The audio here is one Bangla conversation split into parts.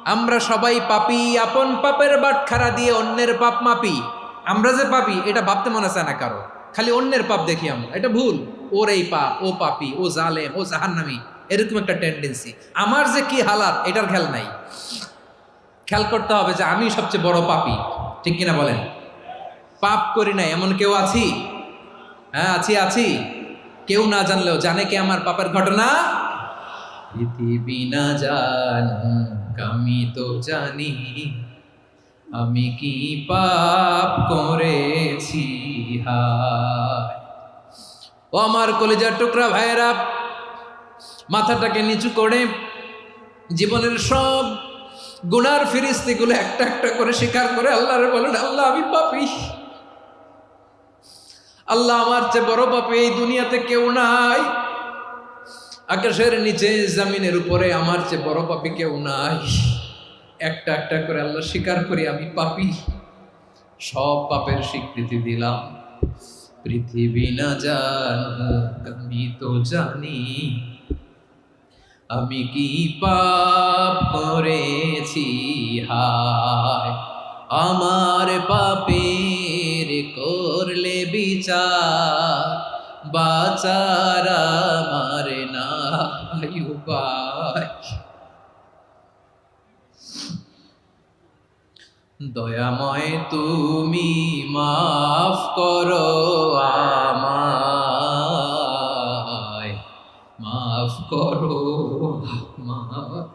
আমরা সবাই পাপী, আপন পাপের বাটখারা দিয়ে অন্যের পাপ মাপি। আমরা যে পাপী এটা ভাবতে মনে চায় না কারো, খালি অন্যের পাপ দেখি আমরা, এটা ভুল। ওর এই পাপ, ও পাপী, ও জালেম, ও জাহান্নামী, এরকম একটা টেন্ডেন্সি। আমার যে কি হালাত এটার খেয়াল নাই। খেয়াল করতে হবে যে আমি সবচেয়ে বড় পাপী, ঠিক কিনা বলেন? পাপ করি নাই এমন কেউ আছি? হ্যাঁ আছি, আছি। কেউ না জানলেও জানে কে আমার পাপের ঘটনা? পৃথিবী না জানুক আমি তো জানি, আমি কি পাপ করেছি হায়। ও আমার কলিজার টুকরা ভাইয়েরা, মাথাটাকে নিচু করে জীবনের সব গুনার ফিরিস্তিগুলো একটা একটা করে স্বীকার করে আল্লাহরে বলেন, আল্লাহ আমি পাপী। আল্লাহ আমার চেয়ে বড় পাপী এই দুনিয়াতে কেউ নাই। আকাশের নিচে জমিনের উপরে আমার চেয়ে বড় পাপী কেউ নাই। একটা একটা করে আল্লাহ স্বীকার করি আমি পাপী, সব পাপের স্বীকৃতি দিলাম। পৃথিবী না জানুক আমি তো জানি, আমি কি পাপ করেছি হায়। আমার পাপের করলে বিচার, বাচার আমার নাই উপায়। দয়াময় তুমি মাফ করো আমায়, মাফ করো আমায়।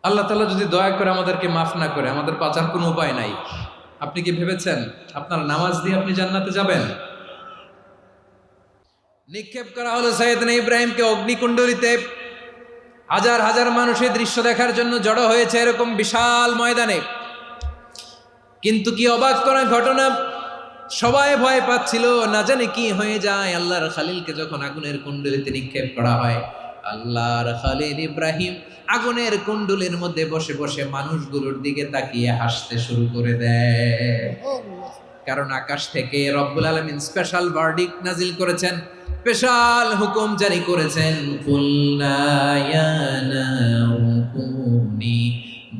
আল্লাহ তাআলা যদি দয়া করে আমাদেরকে মাফ না করে, আমাদের বাঁচার কোনো উপায় নাই। আপনি কি ভেবেছেন আপনার নামাজ দিয়ে আপনি জান্নাতে যাবেন? নিক্ষেপ করা হলো সাইয়েদনা ইব্রাহিমকে অগ্নিকুণ্ডলিতে। হাজার হাজার মানুষ এই দৃশ্য দেখার জন্য জড়ো হয়েছে এরকম বিশাল ময়দানে। কিন্তু কি অবাক করা ঘটনা, সবাই ভয় পাচ্ছিল না জানে কি হয়ে যায়। আল্লাহর খালিলকে যখন আগুনের কুণ্ডলিতে নিক্ষেপ করা হয়, আল্লাহর খালিল ইব্রাহিম আগুনের কুণ্ডলের মধ্যে বসে বসে মানুষগুলোর দিকে তাকিয়ে হাসতে শুরু করে দেয়। কারণ আকাশ থেকে রব্বুল আলামিন স্পেশাল ভার্ডিক্ট নাজিল করেছেন, স্পেশাল হুকুম জারি করেছেন। কুল্লা ইয়া নারু কুনি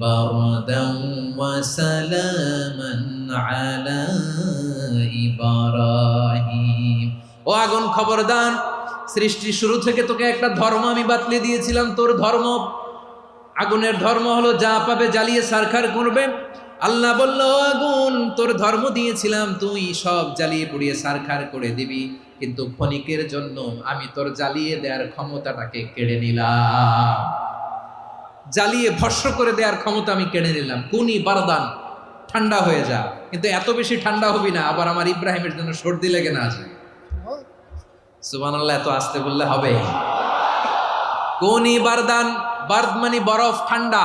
বারদান ওয়া সালামান আলা ইব্রাহিম। ও আগুন খবরদার, সৃষ্টি শুরু থেকে তোকে একটা ধর্ম আমি বাতলে দিয়েছিলাম। তোর ধর্ম, আগুনের ধর্ম হলো যা পাবে জ্বালিয়ে ছারখার করবে। আল্লাহ বলল, আগুন তোর ধর্ম দিয়েছিলাম, তুই সব জ্বালিয়ে পুড়িয়ে ছারখার করে দিবি, কিন্তু ক্ষণিকের জন্য আমি তোর জ্বালিয়ে দেওয়ার ক্ষমতাটাকে কেড়ে নিলাম। জ্বালিয়ে ভস্ম করে দেওয়ার ক্ষমতা আমি কেড়ে নিলাম। কুনি বারদান, ঠান্ডা হয়ে যা। কিন্তু এত বেশি ঠান্ডা হবি না আবার আমার ইব্রাহিমের জন্য সর্দি লেগে না যায়। সুবহানাল্লাহ, এত আসতে বললে হবে? কুনি বারদান, বার্দ মানে বরফ, ঠান্ডা।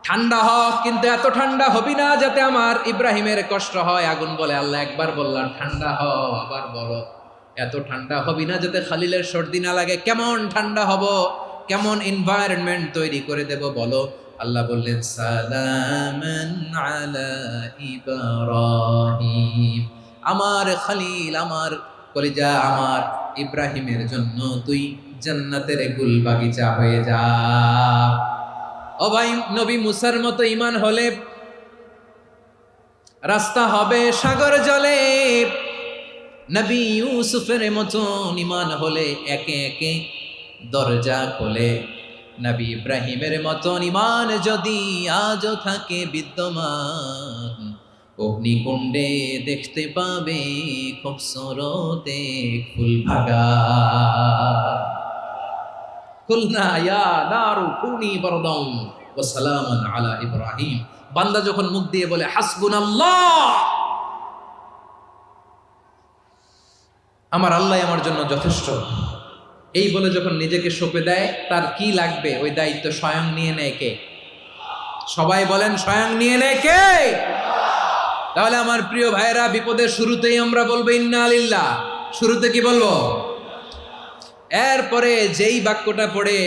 ঠান্ডা হ, কিন্তু এত ঠান্ডা হবি না যাতে আমার ইব্রাহিমের কষ্ট হয়। আগুন বলে, আল্লাহ একবার বললাম ঠান্ডা হ, আবার বলো এত ঠান্ডা হবি না যাতে খালিলের সর্দি না লাগে। কেমন ঠান্ডা হব, কেমন এনভায়রনমেন্ট তৈরি করে দেব বলো? আল্লাহ বললেন, সালামান আলা ইব্রাহিম। আমার খালিল, আমার কলিজা, আমার ইব্রাহিমের জন্য তুই জান্নাতের গুল বাগিচা হয়ে যা। ও ভাই, নবী মুসার মতো ঈমান হলে রাস্তা হবে সাগর জলে। নবী ইউসুফের মতন ঈমান হলে একে একে দরজা খোলে। নবী ইব্রাহিমের মতন ঈমান যদি আজও থাকে বিদ্যমান, অগ্নিকুণ্ডে দেখতে পাবে খুবসুরত এক ফুল ভাগা। কুলনা ইয়া নারু কুনি বারদান ওয়া সালামান আলা ইব্রাহিম। বান্দা যখন মুখ দিয়ে বলে হাসবুনাল্লাহ, আমার আল্লাহ আমার জন্য যথেষ্ট, এই বলে যখন নিজেকে সঁপে দেয়, তার কি লাগবে ওই দায়িত্ব স্বয়ং নিয়ে নেয় কে? সবাই বলেন, স্বয়ং নিয়ে নেয় কে? তাহলে আমার প্রিয় ভাইয়েরা, বিপদের শুরুতেই আমরা বলবো ইন্না লিল্লাহ। শুরুতে কি বলবো? এরপরে যেই বাক্যটা পড়ে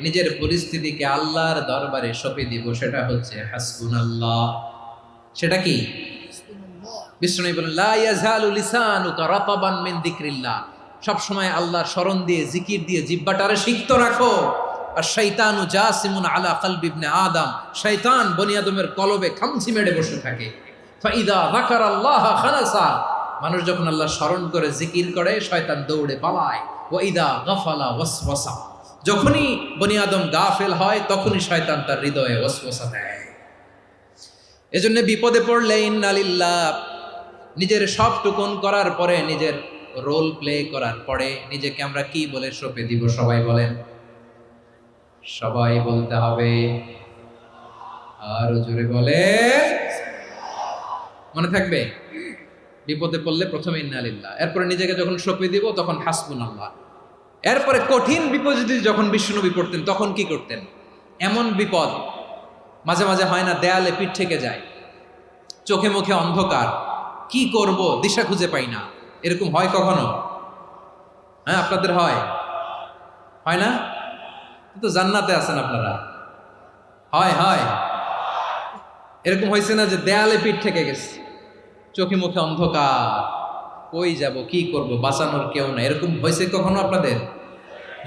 নিজের পরিস্থিতিকে আল্লাহর দরবারে সঁপে দিব, সেটা হচ্ছে হাসবুনাল্লাহ। সেটা কি? বিষ্ণু বলেন, লা ইয়াজালু লিসানুকা রাতাবান মিন যিকরিল্লাহ। সব সময় আল্লাহর স্মরণ দিয়ে, জিকির দিয়ে জিহ্বাটারে সিক্ত রাখো। আর শয়তানু জাসিমুন আলা কলবি ইবনে আদম, শয়তান বনি আদমের কলবে খামচি মেরে বসে থাকে। ফাইদা যাকারাল্লাহ খানাসা, মানুষ যখন আল্লাহ স্মরণ করে জিকির করে শয়তান দৌড়ে পালায়। ওয়া ইদা গাফালা ওয়াসওয়াসা, যখনই বনি আদম গাফেল হয় তখনই শয়তান তার হৃদয়ে ওয়াসওয়াসা দেয়। এজন্য বিপদে পড়লে ইন্না লিল্লাহ, নিজের সব টুকুন করার পরে, নিজের রোল প্লে করার পরে নিজেকে আমরা কি বলে সঁপে দিব? সবাই বলেন, সবাই বলতে হবে। আরো জোরে বলে, মনে থাকবে? বিপদে পড়লে প্রথমে ইন্না লিল্লাহ, এরপরে নিজেকে যখন সঁপে দিব তখন হাসবুনাল্লাহ। এরপরে কঠিন বিপদ যদি যখন বিশ্বনবী পড়তেন তখন কি করতেন? এমন বিপদ মাঝে মাঝে হয় না, দেয়ালে পিঠ থেকে যায়, চোখে মুখে অন্ধকার, কি করব দিশা খুঁজে পাই না, এরকম হয় কখনো? হ্যাঁ, আপনাদের হয়? হয় না? তো জান্নাতে আছেন আপনারা। হয় হয়, এরকম হয়েছে না যে দেয়ালে পিঠ থেকে গেছে, চোখে মুখে অন্ধকার, কই যাব, কি করব, বাঁচানোর কেউ না, এরকম হয়েছে কখনো আপনাদের?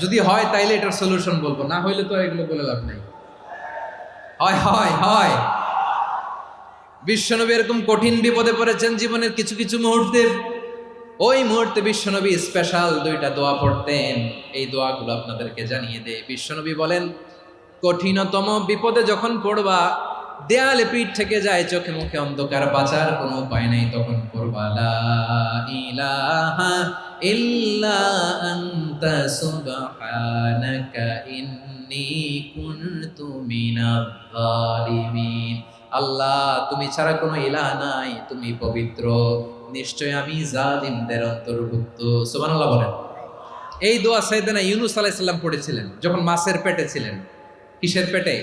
যদি হয় তাইলে এটার সলিউশন বলবো, না হইলে তো এগুলো বলে লাভ নাই। হয় হয় হয়, বিশ্বনবী এরকম কঠিন বিপদে পড়েছেন জীবনের কিছু কিছু মুহূর্তে। ওই মুহূর্তে বিশ্বনবী স্পেশাল দুইটা দোয়া পড়তেন, এই দোয়াগুলো আপনাদেরকে জানিয়ে দেয়। বিশ্বনবী বলেন, কঠিনতম বিপদে যখন পড়বা, দেয়ালে পিঠ থেকে যায়, চোখে মুখে অন্ধকার, বাঁচার কোনো উপায় নাই, তখন পড়বা লা ইলাহা ইল্লা আনতা সুবহানাকা ইন্নী কুনতু মিনাজ জালিমিন। আল্লাহ, তুমি ছাড়া কোনো ইলাহ নাই, তুমি পবিত্র, নিশ্চয় আমি জালিমদের অন্তর্ভুক্ত। সুবহানাল্লাহ বলেন। এই দোয়া সাইয়েদনা ইউনূস আলাইহিস সালাম পড়েছিলেন যখন মাছের পেটে ছিলেন। কিসের পেটে?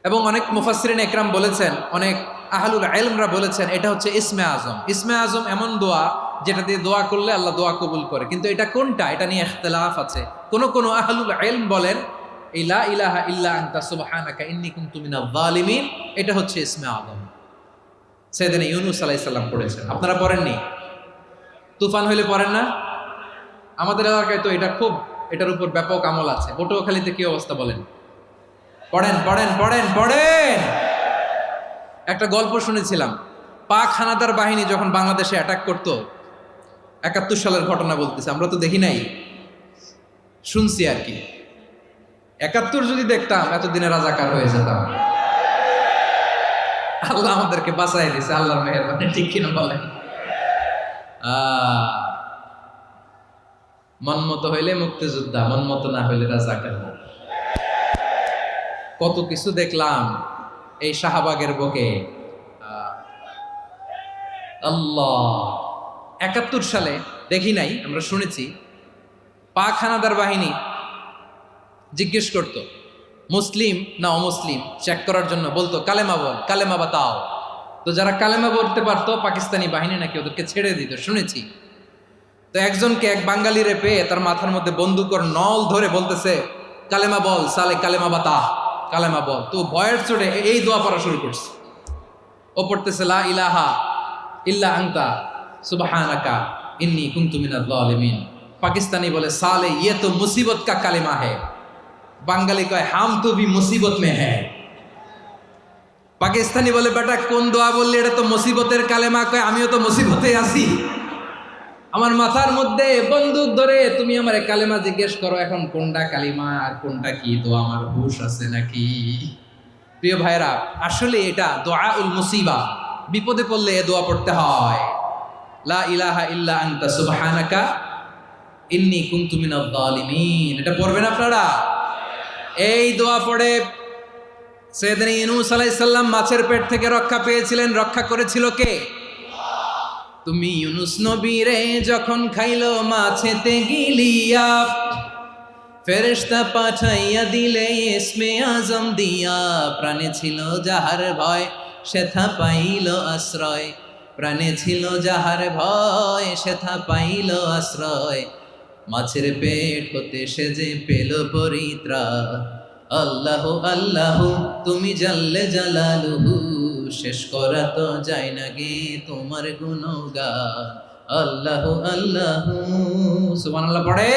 এবং অনেক মুফাসসিরিন একরাম বলেছেন, অনেক আহলুল ইলমরা বলেছেন এটা হচ্ছে ইসমে আজম। ইসমে আজম এমন দোয়া যেটা দিয়ে দোয়া করলে আল্লাহ দোয়া কবুল করে, কিন্তু এটা কোনটা এটা নিয়ে ইখতিলাফ আছে। কোন আহলুল ইলম বলেন এই লা ইলাহা ইল্লা আনতা সুবহানাকা ইন্নী কুনতু মিনাজ জালিমিন, এটা হচ্ছে ইসমে আজম। সাইয়েদনা ইউনূস আলাইহিস সালাম পড়েছেন, আপনারা পড়েননি? তুফান হইলে পড়েন না? আমাদের এলাকায় তো এটা খুব, এটার উপর ব্যাপক আমল আছে। পটুয়াখালীতে কি অবস্থা বলেন? পড়েন পড়েন পড়েন পড়েন। একটা গল্প শুনেছিলাম, পাক হানাদার বাহিনী যখন বাংলাদেশে অ্যাটাক করত, ৭১ সালের ঘটনা বলতেছে, আমরা তো দেখি নাই, শুনছি আর কি। ৭১ যদি দেখতাম এতদিনে রাজাকার হয়ে যেতাম। আল্লাহ আমাদেরকে বাঁচাই দিছে, আল্লাহর মেহেরবানি, ঠিক কিনা বলেন? মন মতো হইলে মুক্তিযোদ্ধা, মন মতো না হইলে রাজাকার। কত কিছু দেখলাম এই শাহবাগের বুকে। আল্লাহ, ৭১ সালে দেখি নাই, আমরা শুনেছি পাক হানাদার বাহিনী জিজ্ঞেস করত মুসলিম না অমুসলিম চেক করার জন্য, বলতো কালেমা বল, কালেমা বাতাও। তো যারা কালেমা বলতে পারতো পাকিস্তানি বাহিনী নাকি ওদেরকে ছেড়ে দিত, শুনেছি। তো একজনকে, এক বাঙালিরে পেয়ে তার মাথার মধ্যে বন্দুকর নল ধরে বলতেছে কালেমা বল সালে, কালেমা বাতা, কালেমা বল। তো ভয়ের চোটে এই দোয়া পড়া শুরু করছে। ও পড়তেছে লা ইলাহা ইল্লা আনতা সুবহানাকা ইন্নী কুনতু মিনাজ জালিমিন। পাকিস্তানি বলে সালে ইয়ে তো মুসিবত কা কালেমা है, বাঙালি কয় হাম তো ভি মুসিবত মে হ্যাঁ। পাকিস্তানি বলে বেটা কোন দোয়া বললি, এটা তো মুসিবতের কালেমা। কয় আমিও তো মুসিবতে আছি, আমার মাথার মধ্যে বন্দুক ধরে তুমি আমার কালেমা জিজ্ঞেস করো, এখন কোনটা কালিমা আর কোনটা কি, তো আমার হুশ আছে নাকি? প্রিয় ভাইরা, আসলে এটা দুআউল মুসিবা, বিপদে পড়লে এ দোয়া পড়তে হয়, লা ইলাহা ইল্লা আনতা সুবহানাকা ইন্নী কুনতু মিনাজ জালিমিন। এটা পড়বেন আপনারা। এই দোয়া পড়ে সাইয়েদনা ইউনূস আলাইহিস সালাম মাছের পেট থেকে রক্ষা পেয়েছিলেন। রক্ষা করেছিল কে? তুমি ইউনূস নবীরে যখন খাইলো মাছেতে গিলিয়া, ফেরেশতা পাঠাইয়া দিলে ইসমে আজম দিয়া, প্রাণে ছিল যাহার ভয় সেথা পাইল আশ্রয়, প্রাণে ছিল যাহার ভয় সেথা পাইল আশ্রয়, মাছের পেট হতে সে যে পেল পরিত্রাণ। আল্লাহ আল্লাহ তুমি জাল্লে জালালুহু, শেষ করা তো যায় না গে তোমার গুণগান। আল্লাহ আল্লাহ, সুবহানাল্লাহ পড়ে।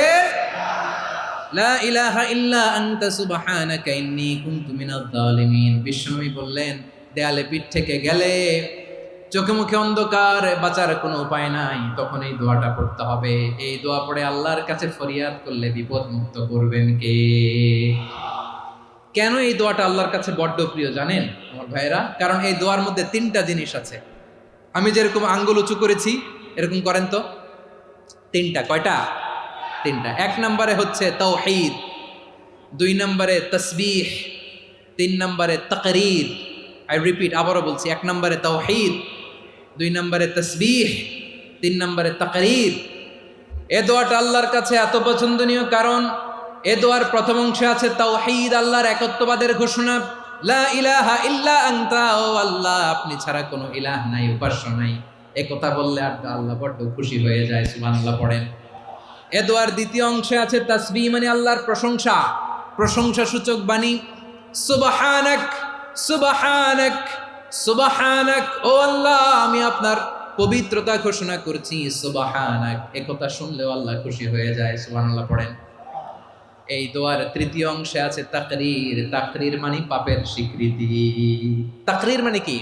লা ইলাহা ইল্লা আনতা সুবহানাকা ইন্নী কুনতু মিনাজ জালিমিন। বিশ্বনবী বললেন, দেয়ালে পিঠ থেকে গেলে, চোখে মুখে অন্ধকার, বাঁচার কোনো উপায় নাই, তখন এই দোয়াটা পড়তে হবে। এই দোয়া পড়ে আল্লাহর কাছে ফরিয়াদ করলে বিপদ মুক্ত করবেন কে? কেন এই দোয়াটা আল্লাহর কাছে বড্ড প্রিয় জানেন আমার ভাইয়েরা? কারণ এই দোয়ার মধ্যে তিনটা জিনিস আছে। আমি যেরকম আঙ্গুল উঁচু করেছি এরকম করেন তো। তিনটা। কয়টা? তিনটা। এক নম্বরে হচ্ছে তাওহীদ, দুই নম্বরে তাসবিহ, তিন নম্বরে তাকরীর। আই রিপিট, আবারও বলছি, এক নম্বরে তাওহীদ, দুই নম্বরে তাসবিহ, তিন নম্বরে তাকরীর। এ দোয়াটা আল্লাহর কাছে এত পছন্দনীয় কারণ এ দোয়ার প্রথম অংশে আছে তাওহীদ, আল্লাহর একত্ববাদের ঘোষণা। লা ইলাহা ইল্লা আনতা, ও আল্লাহ আপনি ছাড়া কোনো ইলাহ নাই, উপাস্য নাই। এ কথা বললে আর আল্লাহ বড্ড খুশি হয়ে যায়। সুবহানাল্লাহ পড়েন। এ দোয়ার দ্বিতীয় অংশে আছে তাসবিহ, মানে আল্লাহর প্রশংসা, প্রশংসা সূচক বাণী। সুবহানাক, সুবহানাক, সুবহানাক, ও আল্লাহ আমি আপনার পবিত্রতা ঘোষণা করছি। সুবহানাক, এ কথা শুনলেও আল্লাহ খুশি হয়ে যায়। সুবহানাল্লাহ পড়েন। এই দোয়ার তৃতীয় অংশে আছে তাকরীর। তাকরীর মানে পাপের স্বীকৃতি। তাকরীর মানে কি?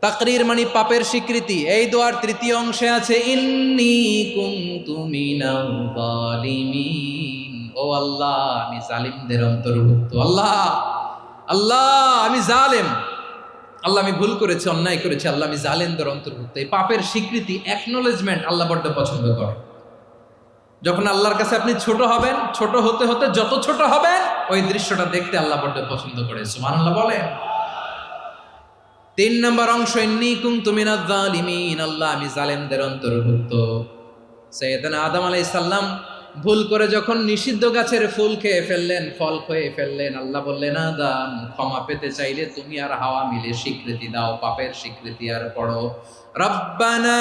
তাকরীর মানে পাপের স্বীকৃতি। এই দোয়ার তৃতীয় অংশে আছে ইন্নী কুনতু মিনাল জালিমিন, ও আল্লাহ আমি জালিমদের অন্তর্ভুক্ত। আল্লাহ, আল্লাহ আমি জালেম, আল্লাহ আমি ভুল করেছি, অন্যায় করেছি, আল্লাহ আমি জালেমদের অন্তর্ভুক্ত। এই পাপের স্বীকৃতি, অ্যাকনোলেজমেন্ট আল্লাহ বড্ড পছন্দ করে। যখন আল্লাহর কাছে আপনি ছোট হবেন, ছোট হতে হতে যত ছোট হবেন, ওই দৃশ্যটা দেখতে আল্লাহ বড্ড পছন্দ করে। সুবহানাল্লাহ বলেন। তিন নম্বর অংশ ইন্নী কুনতু মিনাজ জালিমিন, আল্লাহ আমি জালেমদের অন্তর্ভুক্ত। সাইয়েদনা আদম আলাইহিস সালাম ভুল করে যখন নিষিদ্ধ গাছের ফুল খেয়ে ফেললেন, ফল খেয়ে ফেললেন, আল্লাহ বললেন আদম ক্ষমা পেতে চাইলে তুমি আর হাওয়া মিলে স্বীকৃতি দাও, পাপের স্বীকৃতি আর পড়ো, রব্বানা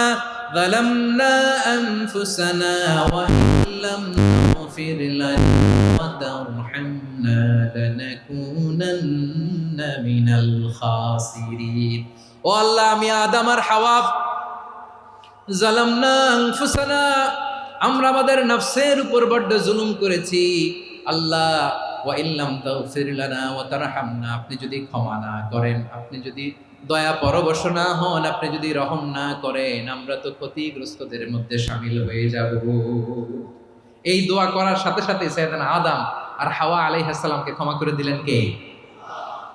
যালামনা আনফুসানা ওয়া ইল্লাম তাগফির লানা ওয়া তারহামনা লানাকুনান্না মিনাল খাসিরিন। ও আল্লাহ আমি আদম আর হাওয়া, যালামনা আনফুসানা, আমরা আমাদের নফসের উপর বড্ড জুলুম করেছি। আল্লাহ ওয়া ইল্লাম তাগফির লানা ওয়া তারহামনা, আপনি যদি ক্ষমা না করেন, আপনি যদি দয়া পরবশ না হন, আপনি যদি রহম না করেন, আমরা তো ক্ষতিগ্রস্তদের মধ্যে শামিল হয়ে যাব। এই দোয়া করার সাথে সাথে সাইয়েদনা আদম আর হাওয়া আলাইহিস সালামকে ক্ষমা করে দিলেন কে?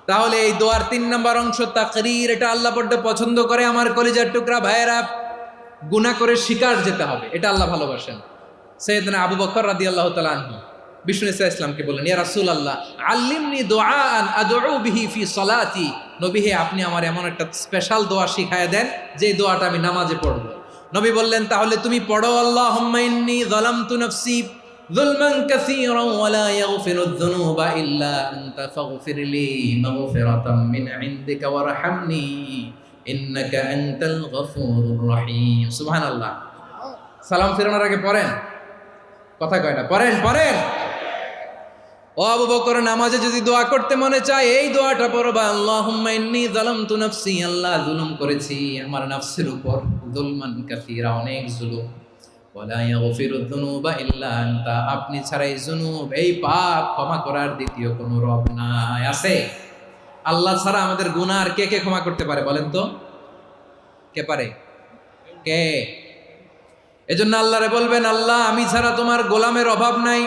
তাহলে এই দোয়ার তিন নম্বর অংশ তাকরীর, এটা আল্লাহ বড্ড পছন্দ করে। আমার কলিজার টুকরা ভাইয়েরা, গুনাহ করে শিকার যেতে হবে, এটা আল্লাহ ভালোবাসেন। সাইয়েদনা আবু বকর রাদিয়াল্লাহু তাআলা আনহু বিষ্ণু ইসা ইসলামকে বললেন, ইয়া রাসূলুল্লাহ আল্লিমনি দুআআন আদউ বিহি ফি সলাতি, নবী হে আপনি আমার এমন একটা স্পেশাল দোয়া শিখায়া দেন যে দোয়াটা আমি নামাজে পড়ব। নবী বললেন, তাহলে তুমি পড়ো, আল্লাহুম্মা ইন্নী যালামতু নাফসি যুলমান কাসীরান ওয়া লা ইয়াগফিরুয যুনুবা ইল্লা আনতা ফাগফিরলি মাগফিরাতাম মিন ইনদিকা ওয়ারহামনি ইন্নাকা আনতাল গফুরুর রহিম। সুবহানাল্লাহ। সালাম ফেরানোর আগে পড়েন, কথা কয়টা? পড়েন, পড়েন। ও আবু বকর, নামাজে যদি দোয়া করতে মনে চায় এই দোয়াটা পড়বা, আল্লাহুম্মা ইন্নী যালামতু নাফসি, আল্লাহ জুলুম করেছি আমার নফসের উপর, যুলমান কাসীরা, অনেক জুলুম, ওয়া লা ইয়াগফিরুয যুনুবা ইল্লা আনতা, আপনি ছাড়া এই জুনুব, এই পাপ ক্ষমা করার দ্বিতীয় কোনো রব নাই। আছে? আল্লাহ ছাড়া আমাদের গুনাহ আর কে কে ক্ষমা করতে পারে বলেন তো? কে পারে? কে? এজন্য আল্লাহরে বলবেন, আল্লাহ আমি ছাড়া তোমার গোলামের অভাব নাই,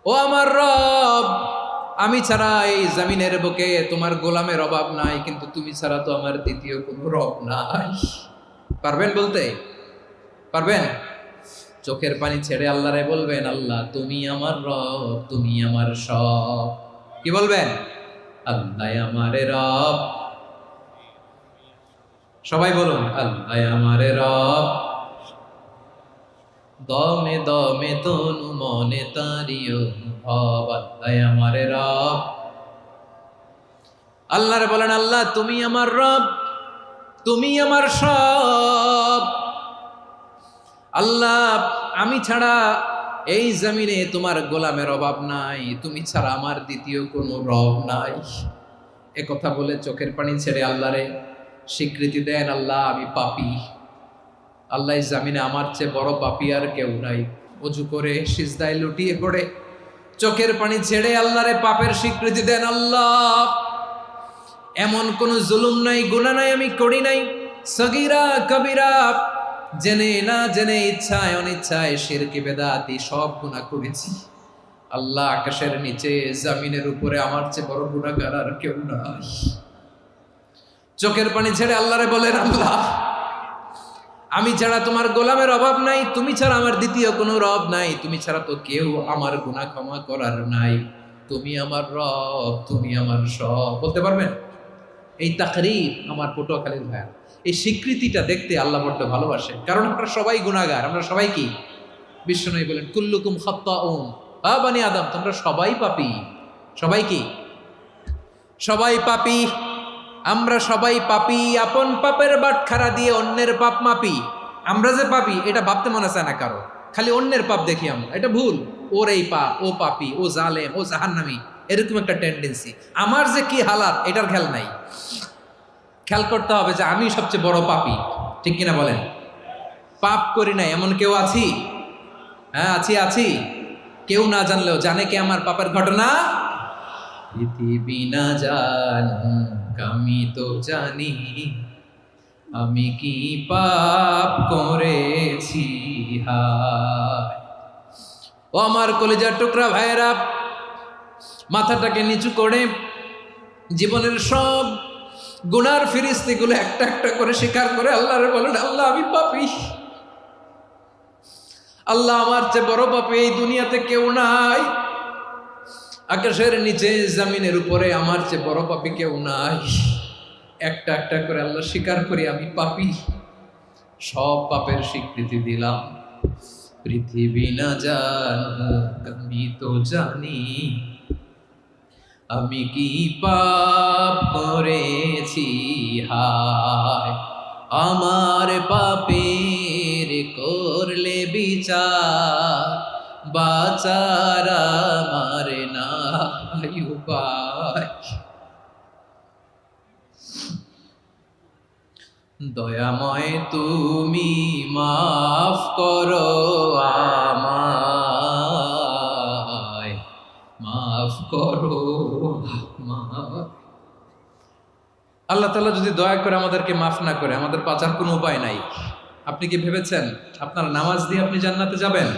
ও আমার রব আমি ছাড়া এই জমিনের বুকে তোমার গোলামের অভাব নাই, কিন্তু তুমি ছাড়া তো আমার দ্বিতীয় কোনো রব নাই। পারবেন বলতে? পারবেন? চোখের পানি ছেড়ে আল্লাহরে বলবেন, আল্লাহ তুমি আমার রব, তুমি আমার সব। কি বলবেন? আল্লাহ আমারে রব। সবাই বলুন, আল্লাহ আমারে রব, দমে দমে তনু মনে তারিও ভব, আল্লাহ আমারে রব। আল্লাহরে বলেন, আল্লাহ তুমি আমার রব, তুমি আমার সব। আল্লাহ আমি ছাড়া এই জমিনে তোমার গোলামের অভাব নাই, তুমি ছাড়া আমার দ্বিতীয় কোনো রব নাই। এ কথা বলে চোখের পানি ছেড়ে আল্লাহরে স্বীকৃতি দেন, আল্লাহ আমি পাপী, আল্লাহ জামিনে আমার চেয়ে বড় পাপী আর কেউ নাই, অজু করে সিজদায় লুটিয়ে পড়ে চোখের পানি ছেড়ে আল্লাহরে পাপের স্বীকৃতি দেন। আল্লাহ, এমন কোন জুলুম নাই, গুনাহ নাই আমি করি নাই, সগীরা কবিরা, জেনে না জেনে, ইচ্ছায় অনিচ্ছায়, শিরকি বেদাতি সব গুনাহ করেছি। আল্লাহ, আকাশের নিচে জমিনের উপরে আমার চেয়ে বড় গুনাহগার আর কেউ নাই। চোখের পানি ছেড়ে আল্লাহরে বলেন, আল্লাহ, আমি ছাড়া তোমার গোলামের অভাব নাই, তুমি ছাড়া আমার দ্বিতীয় কোনো রব নাই, তুমি ছাড়া তো কেউ আমার গুনাহ ক্ষমা করার নাই, তুমি আমার রব, তুমি আমার সব। বলতে পারবেন? এই তাকরীর আমার পটুয়াখালীর ভাইয়া, এই স্বীকৃতিটা দেখতে আল্লাহ বড্ড ভালোবাসেন, কারণ আমরা সবাই গুনাহগার। আমরা সবাই কি? বিশ্বনবী বলেন, কুল্লুকুম খাত্তাউন, বানি আদম, তোমরা সবাই পাপী। সবাই কি? সবাই পাপী। আমরা সবাই পাপী, আপন পাপের বাটখারা দিয়ে অন্যের পাপ মাপি। আমরা যে পাপী এটা ভাবতে মনে চায় না কারো, খালি অন্যের পাপ দেখি আমরা, এটা ভুল। ওর এই পাপ, ও পাপী, ও জালেম, ও জাহান্নামী, এরকম একটা টেন্ডেন্সি। আমার যে কি হালাত এটার খেয়াল নাই। খেয়াল করতে হবে যে আমি সবচেয়ে বড় পাপী, ঠিক কিনা বলেন? পাপ করি নাই এমন কেউ আছি? হ্যাঁ, আছি। কেউ না জানলেও জানে কে আমার পাপের ঘটনা? পৃথিবী না জানুক আমি তো জানি, আমি কি পাপ করেছি। হায় ও আমার কলিজার টুকরা ভাইয়েরা, মাথাটাকে নিচু করে জীবনের সব গুনার ফিরিস্তিগুলো একটা একটা করে স্বীকার করে আল্লাহরে বলেন, আল্লাহ, আমি পাপী। আল্লাহ, আমার চেয়ে বড় পাপী এই দুনিয়াতে কেউ নাই। আকাশের নিচে জমিনের উপরে আমার চেয়ে বড় পাপী কেউ নাই। একটা একটা করে আল্লাহ স্বীকার করি আমি পাপী, সব পাপের স্বীকৃতি দিলাম। পৃথিবী না জানুক আমি তো জানি, আমি কি পাপ করেছি। হায় আমার পাপের করলে বিচার, বাচার আমার নাই উপায়। দয়াময় তুমি মাফ করো আমায়, মাফ করো আমায়। আল্লাহ তাআলা যদি দয়া করে আমাদেরকে মাফ না করে, আমাদের বাঁচার কোনো উপায় নাই। আপনি কি ভেবেছেন আপনার নামাজ দিয়ে আপনি জান্নাতে যাবেন?